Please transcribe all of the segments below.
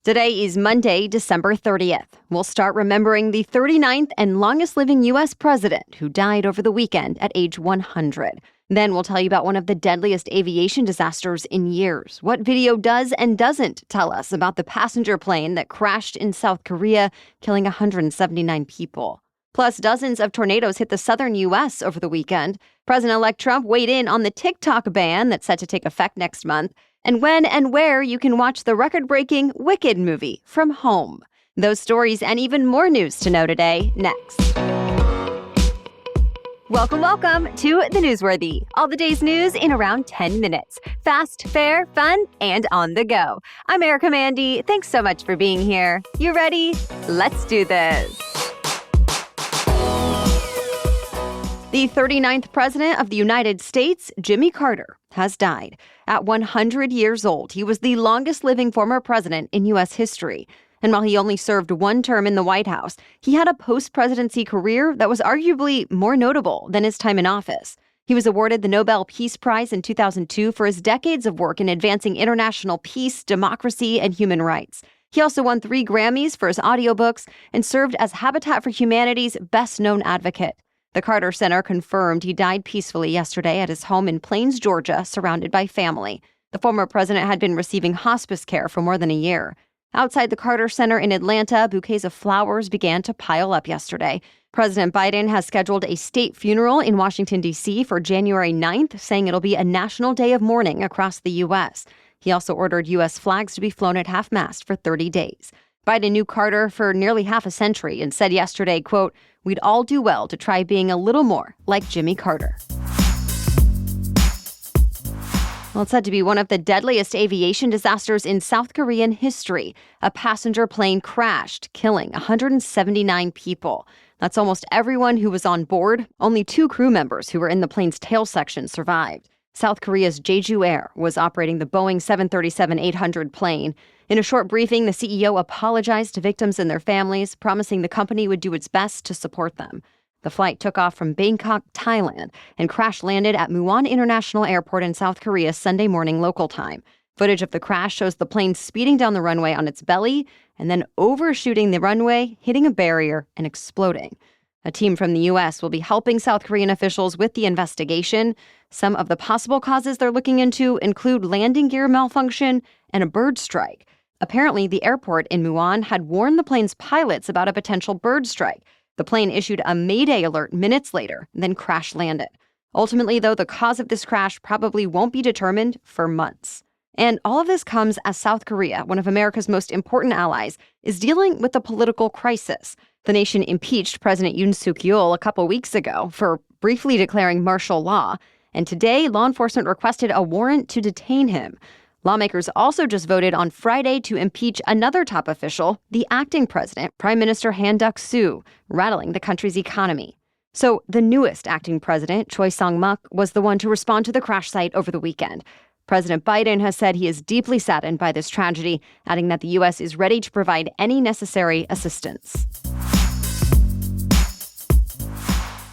Today is Monday, December 30th. We'll start remembering the 39th and longest living U.S. president who died over the weekend at age 100. Then we'll tell you about one of the deadliest aviation disasters in years. What video does and doesn't tell us about the passenger plane that crashed in South Korea, killing 179 people. Plus, dozens of tornadoes hit the southern U.S. over the weekend. President-elect Trump weighed in on the TikTok ban that's set to take effect next month, and when and where you can watch the record-breaking Wicked movie from home. Those stories and even more news to know today, next. Welcome to The Newsworthy. All the day's news in around 10 minutes. Fast, fair, fun, and on the go. I'm Erica Mandy. Thanks so much for being here. You ready? Let's do this. The 39th President of the United States, Jimmy Carter, has died. At 100 years old, he was the longest living former president in U.S. history. And while he only served one term in the White House, he had a post-presidency career that was arguably more notable than his time in office. He was awarded the Nobel Peace Prize in 2002 for his decades of work in advancing international peace, democracy, and human rights. He also won 3 Grammys for his audiobooks and served as Habitat for Humanity's best-known advocate. The Carter Center confirmed he died peacefully yesterday at his home in Plains, Georgia, surrounded by family. The former president had been receiving hospice care for more than a year. Outside the Carter Center in Atlanta, bouquets of flowers began to pile up yesterday. President Biden has scheduled a state funeral in Washington, D.C. for January 9th, saying it'll be a national day of mourning across the U.S. He also ordered U.S. flags to be flown at half-mast for 30 days. Biden knew Carter for nearly half a century and said yesterday, quote, "We'd all do well to try being a little more like Jimmy Carter." Well, it's said to be one of the deadliest aviation disasters in South Korean history. A passenger plane crashed, killing 179 people. That's almost everyone who was on board. Only 2 crew members who were in the plane's tail section survived. South Korea's Jeju Air was operating the Boeing 737-800 plane. In a short briefing, the CEO apologized to victims and their families, promising the company would do its best to support them. The flight took off from Bangkok, Thailand, and crash-landed at Muan International Airport in South Korea Sunday morning local time. Footage of the crash shows the plane speeding down the runway on its belly and then overshooting the runway, hitting a barrier, and exploding. A team from the U.S. will be helping South Korean officials with the investigation. Some of the possible causes they're looking into include landing gear malfunction and a bird strike. Apparently, the airport in Muan had warned the plane's pilots about a potential bird strike. The plane issued a Mayday alert minutes later, then crash-landed. Ultimately, though, the cause of this crash probably won't be determined for months. And all of this comes as South Korea, one of America's most important allies, is dealing with a political crisis. The nation impeached President Yoon Suk-yeol a couple weeks ago for briefly declaring martial law, and today law enforcement requested a warrant to detain him. Lawmakers also just voted on Friday to impeach another top official, the acting president, Prime Minister Han Duck-soo, rattling the country's economy. So the newest acting president, Choi Sang-muk, was the one to respond to the crash site over the weekend. President Biden has said he is deeply saddened by this tragedy, adding that the U.S. is ready to provide any necessary assistance.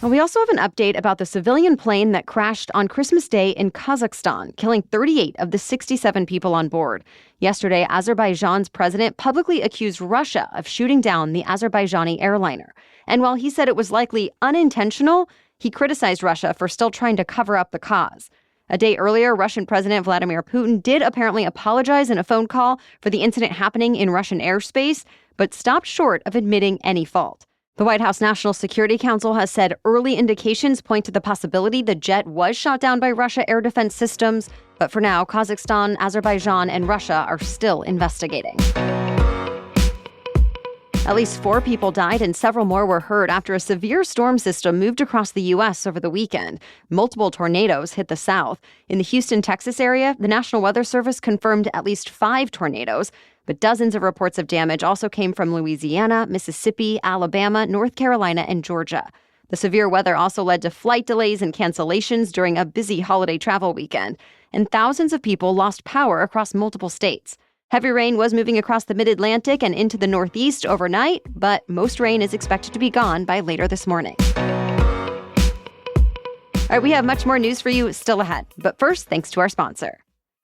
And we also have an update about the civilian plane that crashed on Christmas Day in Kazakhstan, killing 38 of the 67 people on board. Yesterday, Azerbaijan's president publicly accused Russia of shooting down the Azerbaijani airliner. And while he said it was likely unintentional, he criticized Russia for still trying to cover up the cause. A day earlier, Russian President Vladimir Putin did apparently apologize in a phone call for the incident happening in Russian airspace, but stopped short of admitting any fault. The White House National Security Council has said early indications point to the possibility the jet was shot down by Russia air defense systems, but for now, Kazakhstan, Azerbaijan, and Russia are still investigating. At least 4 people died and several more were hurt after a severe storm system moved across the U.S. over the weekend. Multiple tornadoes hit the South. In the Houston, Texas area, the National Weather Service confirmed at least 5 tornadoes, but dozens of reports of damage also came from Louisiana, Mississippi, Alabama, North Carolina, and Georgia. The severe weather also led to flight delays and cancellations during a busy holiday travel weekend, and thousands of people lost power across multiple states. Heavy rain was moving across the mid-Atlantic and into the Northeast overnight, but most rain is expected to be gone by later this morning. All right, we have much more news for you still ahead. But first, thanks to our sponsor.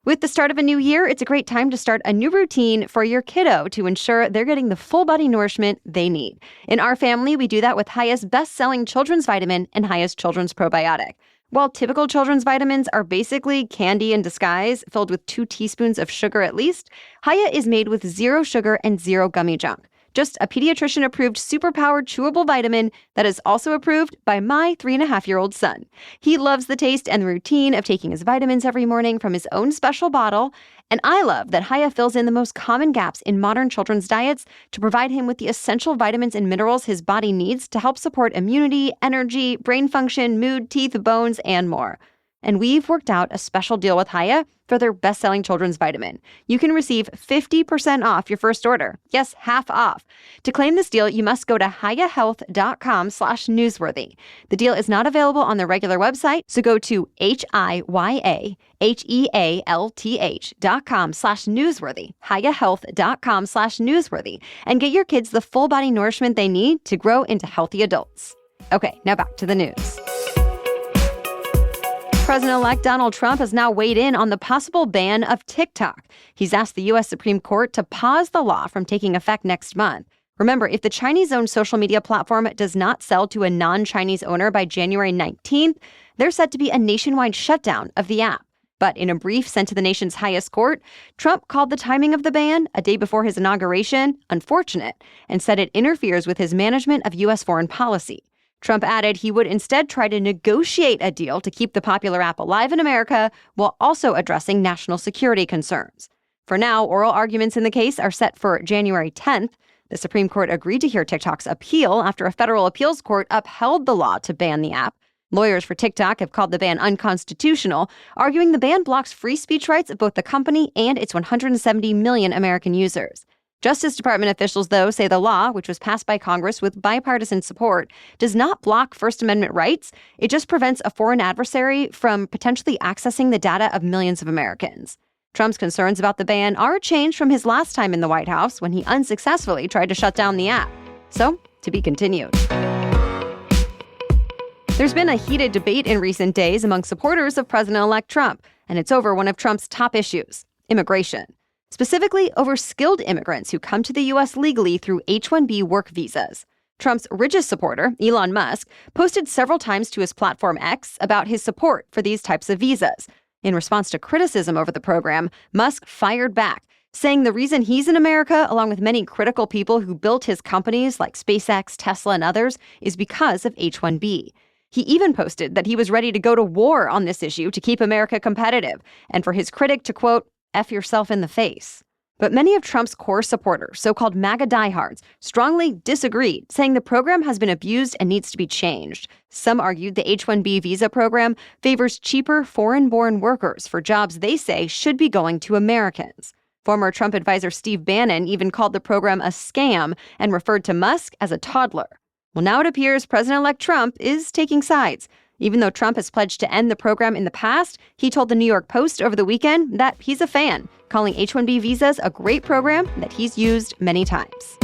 With the start of a new year, it's a great time to start a new routine for your kiddo to ensure they're getting the full body nourishment they need. In our family, we do that with Hiya's best-selling children's vitamin and Hiya's children's probiotic. While typical children's vitamins are basically candy in disguise, filled with 2 teaspoons of sugar at least, Hiya is made with 0 sugar and 0 gummy junk. Just a pediatrician-approved super-powered chewable vitamin that is also approved by my 3.5-year-old son. He loves the taste and the routine of taking his vitamins every morning from his own special bottle, and I love that Hiya fills in the most common gaps in modern children's diets to provide him with the essential vitamins and minerals his body needs to help support immunity, energy, brain function, mood, teeth, bones, and more. And we've worked out a special deal with Hiya for their best-selling children's vitamin. You can receive 50% off your first order. Yes, half off. To claim this deal, you must go to hiyahealth.com/newsworthy. The deal is not available on the regular website, so go to hiyahealth.com/newsworthy, hiyahealth.com/newsworthy, and get your kids the full body nourishment they need to grow into healthy adults. Okay, now back to the news. President-elect Donald Trump has now weighed in on the possible ban of TikTok. He's asked the U.S. Supreme Court to pause the law from taking effect next month. Remember, if the Chinese-owned social media platform does not sell to a non-Chinese owner by January 19th, there's set to be a nationwide shutdown of the app. But in a brief sent to the nation's highest court, Trump called the timing of the ban, a day before his inauguration, unfortunate, and said it interferes with his management of U.S. foreign policy. Trump added he would instead try to negotiate a deal to keep the popular app alive in America while also addressing national security concerns. For now, oral arguments in the case are set for January 10th. The Supreme Court agreed to hear TikTok's appeal after a federal appeals court upheld the law to ban the app. Lawyers for TikTok have called the ban unconstitutional, arguing the ban blocks free speech rights of both the company and its 170 million American users. Justice Department officials, though, say the law, which was passed by Congress with bipartisan support, does not block First Amendment rights. It just prevents a foreign adversary from potentially accessing the data of millions of Americans. Trump's concerns about the ban are a change from his last time in the White House when he unsuccessfully tried to shut down the app. So, to be continued. There's been a heated debate in recent days among supporters of President-elect Trump, and it's over one of Trump's top issues, immigration. Specifically over skilled immigrants who come to the U.S. legally through H1B work visas. Trump's richest supporter, Elon Musk, posted several times to his platform X about his support for these types of visas. In response to criticism over the program, Musk fired back, saying the reason he's in America, along with many critical people who built his companies like SpaceX, Tesla, and others, is because of H1B. He even posted that he was ready to go to war on this issue to keep America competitive, and for his critic to, quote, F yourself in the face. But many of Trump's core supporters, so-called MAGA diehards, strongly disagreed, saying the program has been abused and needs to be changed. Some argued the H-1B visa program favors cheaper foreign-born workers for jobs they say should be going to Americans. Former Trump advisor Steve Bannon even called the program a scam and referred to Musk as a toddler. Well, now it appears President-elect Trump is taking sides. Even though Trump has pledged to end the program in the past, he told the New York Post over the weekend that he's a fan, calling H-1B visas a great program that he's used many times.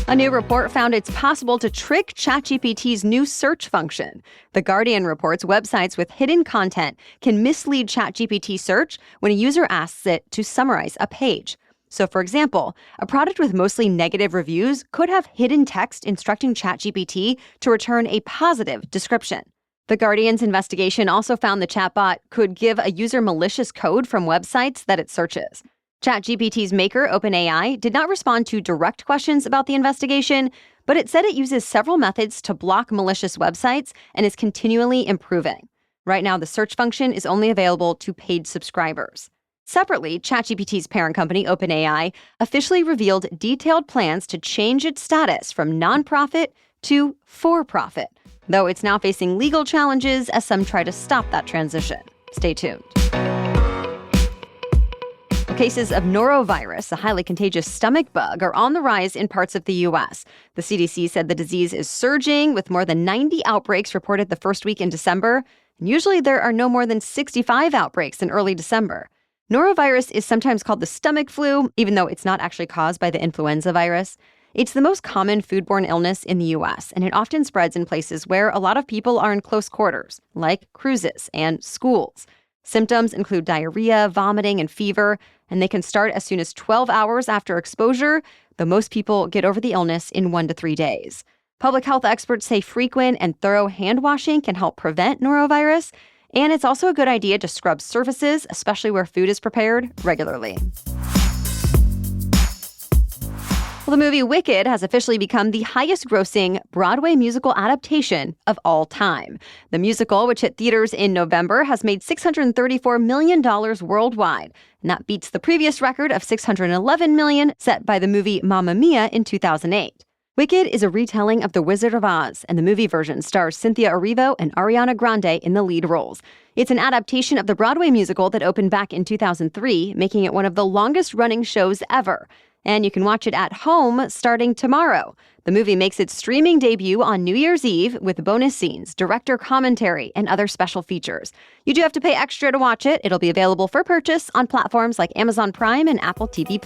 A new report found it's possible to trick ChatGPT's new search function. The Guardian reports websites with hidden content can mislead ChatGPT search when a user asks it to summarize a page. So, for example, a product with mostly negative reviews could have hidden text instructing ChatGPT to return a positive description. The Guardian's investigation also found the chatbot could give a user malicious code from websites that it searches. ChatGPT's maker, OpenAI, did not respond to direct questions about the investigation, but it said it uses several methods to block malicious websites and is continually improving. Right now, the search function is only available to paid subscribers. Separately, ChatGPT's parent company, OpenAI, officially revealed detailed plans to change its status from nonprofit to for-profit, though it's now facing legal challenges as some try to stop that transition. Stay tuned. Cases of Norovirus, a highly contagious stomach bug, are on the rise in parts of the U.S. The CDC said the disease is surging, with more than 90 outbreaks reported the first week in December. And usually there are no more than 65 outbreaks in early December. Norovirus is sometimes called the stomach flu, even though it's not actually caused by the influenza virus. It's the most common foodborne illness in the U.S., and it often spreads in places where a lot of people are in close quarters, like cruises and schools. Symptoms include diarrhea, vomiting, and fever, and they can start as soon as 12 hours after exposure, though most people get over the illness in 1 to 3 days. Public health experts say frequent and thorough hand washing can help prevent norovirus, and it's also a good idea to scrub surfaces, especially where food is prepared, regularly. Well, the movie Wicked has officially become the highest-grossing Broadway musical adaptation of all time. The musical, which hit theaters in November, has made $634 million worldwide, and that beats the previous record of $611 million set by the movie Mamma Mia in 2008. Wicked is a retelling of The Wizard of Oz, and the movie version stars Cynthia Erivo and Ariana Grande in the lead roles. It's an adaptation of the Broadway musical that opened back in 2003, making it one of the longest-running shows ever. And you can watch it at home starting tomorrow. The movie makes its streaming debut on New Year's Eve with bonus scenes, director commentary, and other special features. You do have to pay extra to watch it. It'll be available for purchase on platforms like Amazon Prime and Apple TV+.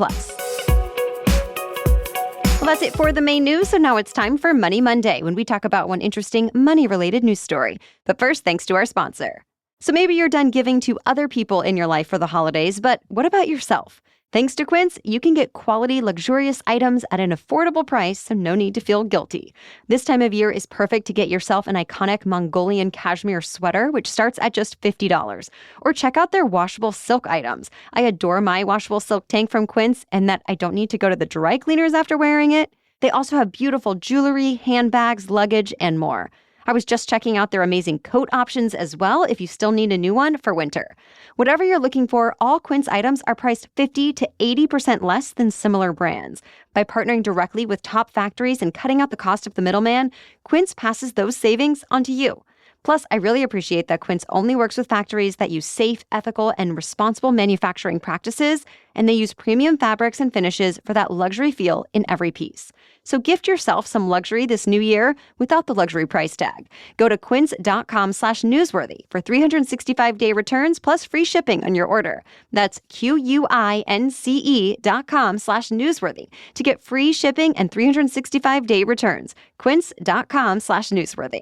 Well, that's it for the main news, so now it's time for Money Monday, when we talk about one interesting money-related news story. But first, thanks to our sponsor. So maybe you're done giving to other people in your life for the holidays, but what about yourself? Thanks to Quince, you can get quality, luxurious items at an affordable price, so no need to feel guilty. This time of year is perfect to get yourself an iconic Mongolian cashmere sweater, which starts at just $50. Or check out their washable silk items. I adore my washable silk tank from Quince, and that I don't need to go to the dry cleaners after wearing it. They also have beautiful jewelry, handbags, luggage, and more. I was just checking out their amazing coat options as well if you still need a new one for winter. Whatever you're looking for, all Quince items are priced 50 to 80% less than similar brands. By partnering directly with top factories and cutting out the cost of the middleman, Quince passes those savings onto you. Plus, I really appreciate that Quince only works with factories that use safe, ethical, and responsible manufacturing practices, and they use premium fabrics and finishes for that luxury feel in every piece. So gift yourself some luxury this new year without the luxury price tag. Go to quince.com/newsworthy for 365-day returns plus free shipping on your order. That's QUINCE.com/newsworthy to get free shipping and 365-day returns. Quince.com/newsworthy.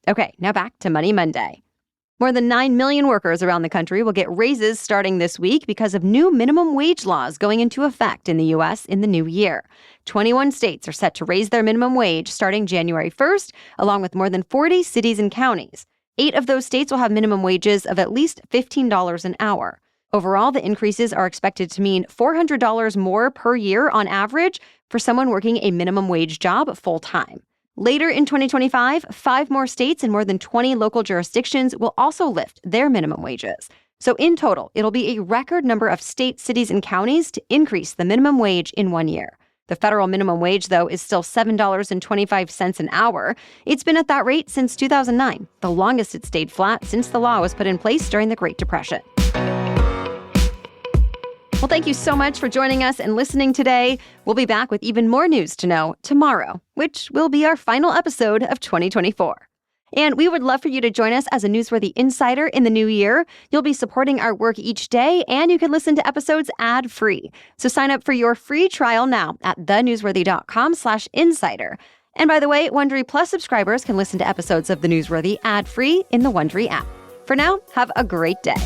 Okay, now back to Money Monday. More than 9 million workers around the country will get raises starting this week because of new minimum wage laws going into effect in the U.S. in the new year. 21 states are set to raise their minimum wage starting January 1st, along with more than 40 cities and counties. 8 of those states will have minimum wages of at least $15 an hour. Overall, the increases are expected to mean $400 more per year on average for someone working a minimum wage job full-time. Later in 2025, 5 more states and more than 20 local jurisdictions will also lift their minimum wages. So in total, it'll be a record number of states, cities, and counties to increase the minimum wage in 1 year. The federal minimum wage, though, is still $7.25 an hour. It's been at that rate since 2009, the longest it stayed flat since the law was put in place during the Great Depression. Well, thank you so much for joining us and listening today. We'll be back with even more news to know tomorrow, which will be our final episode of 2024. And we would love for you to join us as a Newsworthy Insider in the new year. You'll be supporting our work each day, and you can listen to episodes ad-free. So sign up for your free trial now at thenewsworthy.com/insider. And by the way, Wondery Plus subscribers can listen to episodes of The Newsworthy ad-free in the Wondery app. For now, have a great day.